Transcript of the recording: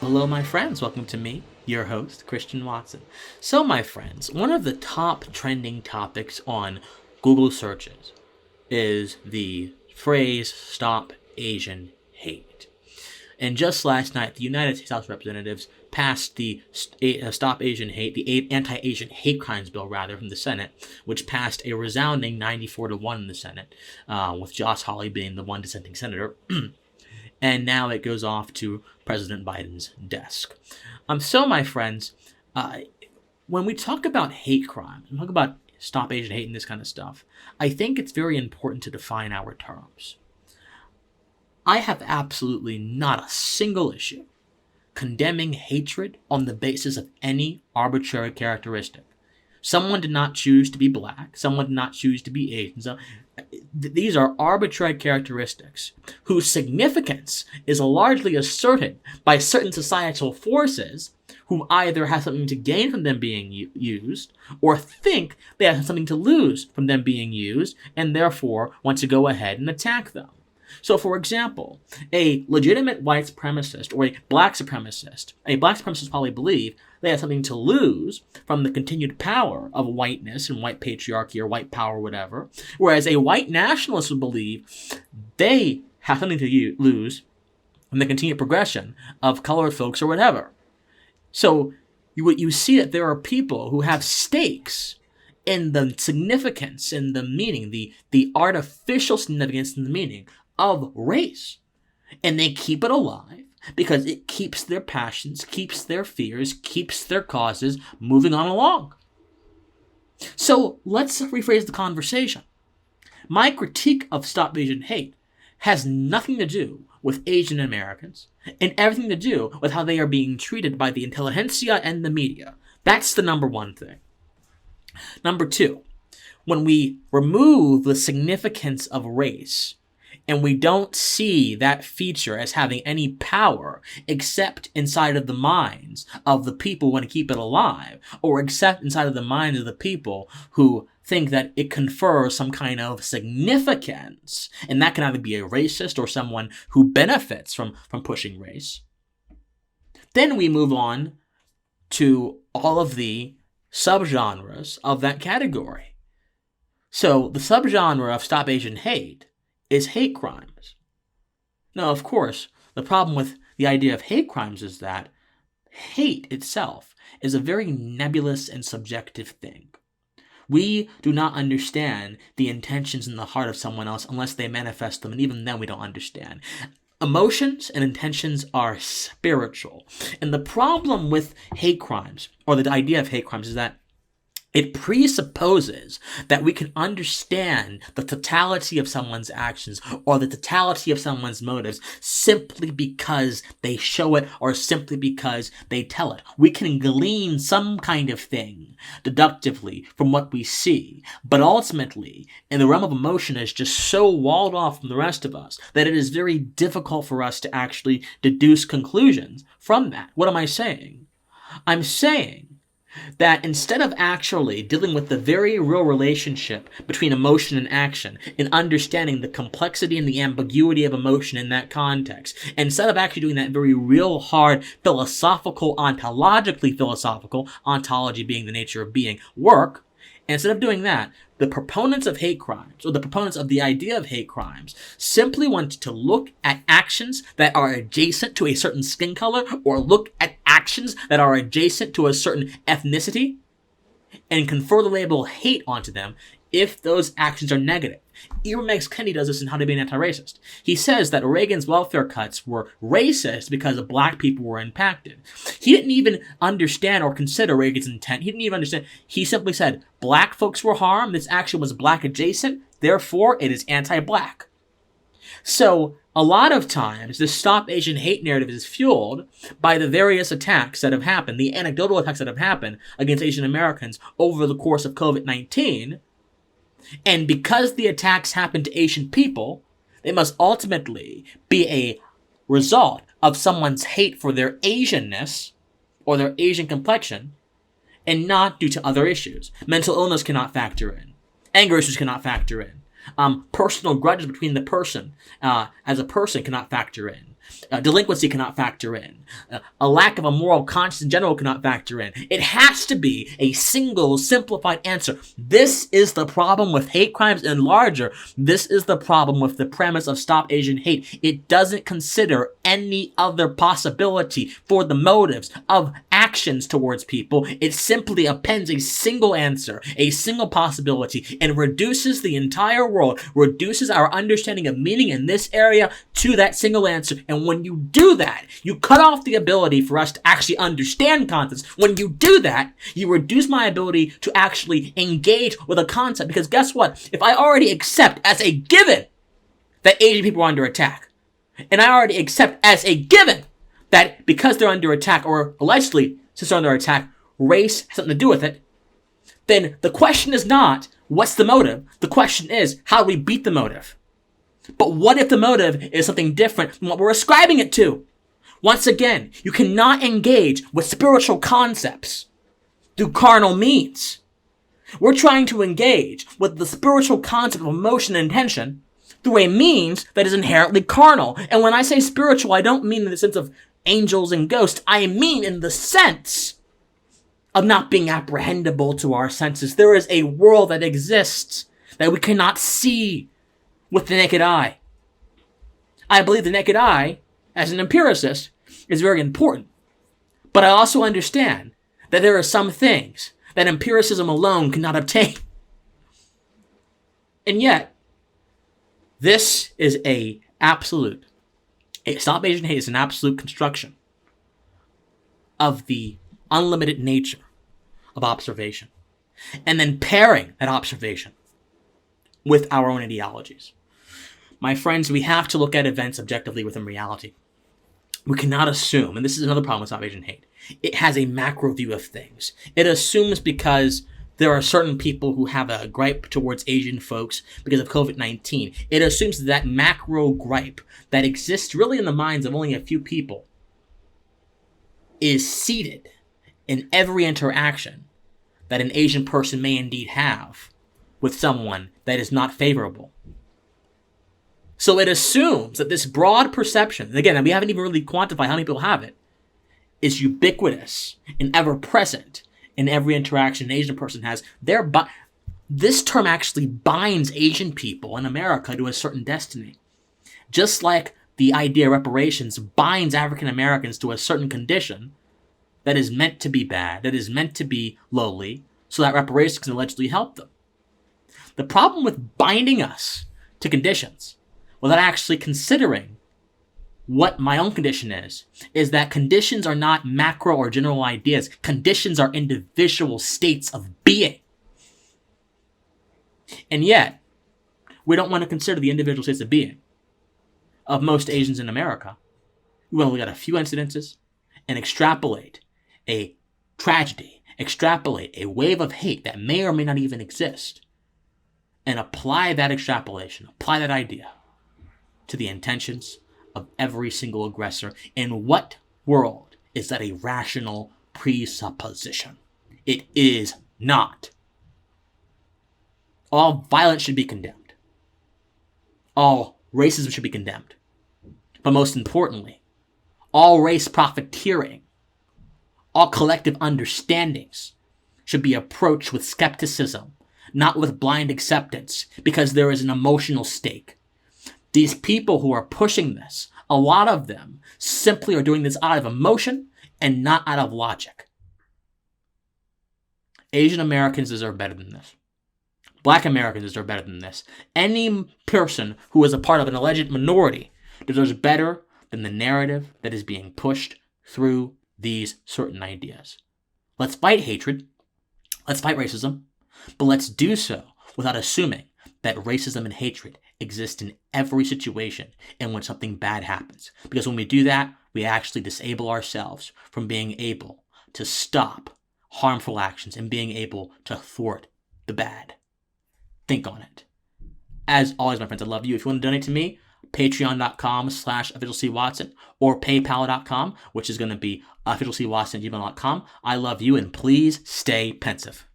Hello, my friends. Welcome to me, your host, Christian Watson. So, my friends, one of the top trending topics on Google searches is the phrase "Stop Asian Hate." And just last night, the United States House of Representatives passed the Stop Asian Hate, the Anti-Asian Hate Crimes Bill, rather, from the Senate, which passed a resounding 94-1 in the Senate, with Josh Hawley being the one dissenting senator. And now it goes off to President Biden's desk. So, my friends, when we talk about hate crime, and talk about Stop Asian Hate and this kind of stuff, I think it's very important to define our terms. I have absolutely not a single issue condemning hatred on the basis of any arbitrary characteristic. Someone did not choose to be black. Someone did not choose to be Asian. So, these are arbitrary characteristics whose significance is largely asserted by certain societal forces who either have something to gain from them being used or think they have something to lose from them being used and therefore want to go ahead and attack them. So, for example, a legitimate white supremacist or a black supremacist probably believe they have something to lose from the continued power of whiteness and white patriarchy or white power or whatever, whereas a white nationalist would believe they have something to lose from the continued progression of colored folks or whatever. So, you see that there are people who have stakes in the significance, in the meaning, the artificial significance in the meaning of race. And they keep it alive because it keeps their passions, keeps their fears, keeps their causes moving on along. So let's rephrase the conversation. My critique of Stop Asian Hate has nothing to do with Asian Americans and everything to do with how they are being treated by the intelligentsia and the media. That's the number one thing. Number two, when we remove the significance of race and we don't see that feature as having any power except inside of the minds of the people who want to keep it alive, or except inside of the minds of the people who think that it confers some kind of significance, and that can either be a racist or someone who benefits from pushing race, then we move on to all of the subgenres of that category. So the subgenre of Stop Asian Hate is hate crimes. Now, of course, the problem with the idea of hate crimes is that hate itself is a very nebulous and subjective thing. We do not understand the intentions in the heart of someone else unless they manifest them, and even then we don't understand. Emotions and intentions are spiritual. And the problem with hate crimes, or the idea of hate crimes, is that it presupposes that we can understand the totality of someone's actions or the totality of someone's motives simply because they show it or simply because they tell it. We can glean some kind of thing deductively from what we see, but ultimately, in the realm of emotion, is just so walled off from the rest of us that it is very difficult for us to actually deduce conclusions from that. What am I saying? I'm saying that instead of actually dealing with the very real relationship between emotion and action and understanding the complexity and the ambiguity of emotion in that context, instead of actually doing that very real hard ontologically philosophical, ontology being the nature of being, work, instead of doing that, the proponents of hate crimes, or the proponents of the idea of hate crimes, simply want to look at actions that are adjacent to a certain skin color, or look at actions that are adjacent to a certain ethnicity, and confer the label hate onto them if those actions are negative. Ibram X. Kendi does this in How to Be an Anti-Racist. He says that Reagan's welfare cuts were racist because black people were impacted. He didn't even understand or consider Reagan's intent. He didn't even understand. He simply said, black folks were harmed. This action was black adjacent. Therefore, it is anti-black. So, a lot of times, the Stop Asian Hate narrative is fueled by the various attacks that have happened, the anecdotal attacks that have happened against Asian Americans over the course of COVID-19. And because the attacks happen to Asian people, they must ultimately be a result of someone's hate for their Asianness or their Asian complexion, and not due to other issues. Mental illness cannot factor in. Anger issues cannot factor in. Personal grudges between the person as a person cannot factor in. Delinquency cannot factor in. A lack of a moral conscience in general cannot factor in. It has to be a single, simplified answer. This is the problem with hate crimes and larger. This is the problem with the premise of Stop Asian Hate. It doesn't consider any other possibility for the motives of actions towards people. It simply appends a single answer, a single possibility, and reduces the entire world, reduces our understanding of meaning in this area to that single answer. And when you do that, you cut off the ability for us to actually understand concepts. When you do that, you reduce my ability to actually engage with a concept. Because guess what? If I already accept as a given that Asian people are under attack, and I already accept as a given that because they're under attack, or allegedly since they're under attack, race has something to do with it, then the question is not, what's the motive? The question is, how do we beat the motive? But what if the motive is something different from what we're ascribing it to? Once again, you cannot engage with spiritual concepts through carnal means. We're trying to engage with the spiritual concept of emotion and intention through a means that is inherently carnal. And when I say spiritual, I don't mean in the sense of angels and ghosts. I mean in the sense of not being apprehendable to our senses. There is a world that exists that we cannot see with the naked eye. I believe the naked eye, as an empiricist, is very important. But I also understand that there are some things that empiricism alone cannot obtain. And yet, this is Stop Asian Hate is an absolute construction of the unlimited nature of observation. And then pairing that observation with our own ideologies. My friends, we have to look at events objectively within reality. We cannot assume, and this is another problem with Stop Asian Hate, it has a macro view of things. It assumes because there are certain people who have a gripe towards Asian folks because of COVID-19. It assumes that macro gripe that exists really in the minds of only a few people is seated in every interaction that an Asian person may indeed have with someone that is not favorable. So it assumes that this broad perception, and again, we haven't even really quantified how many people have it, is ubiquitous and ever-present in every interaction an Asian person has. This term actually binds Asian people in America to a certain destiny. Just like the idea of reparations binds African Americans to a certain condition that is meant to be bad, that is meant to be lowly, so that reparations can allegedly help them. The problem with binding us to conditions without actually considering what my own condition is that conditions are not macro or general ideas. Conditions are individual states of being. And yet, we don't want to consider the individual states of being of most Asians in America. We want to look at a few incidences and extrapolate a tragedy, extrapolate a wave of hate that may or may not even exist, and apply that extrapolation, apply that idea to the intentions of every single aggressor. In what world is that a rational presupposition? It is not. All violence should be condemned. All racism should be condemned. But most importantly, all race profiteering, all collective understandings should be approached with skepticism, not with blind acceptance, because there is an emotional stake. These people who are pushing this, a lot of them simply are doing this out of emotion and not out of logic. Asian Americans deserve better than this. Black Americans deserve better than this. Any person who is a part of an alleged minority deserves better than the narrative that is being pushed through these certain ideas. Let's fight hatred. Let's fight racism. But let's do so without assuming that racism and hatred exist in every situation and when something bad happens. Because when we do that, we actually disable ourselves from being able to stop harmful actions and being able to thwart the bad. Think on it. As always, my friends, I love you. If you want to donate to me, patreon.com/officialcwatson or paypal.com, which is going to be officialcwatson@gmail.com. I love you, and please stay pensive.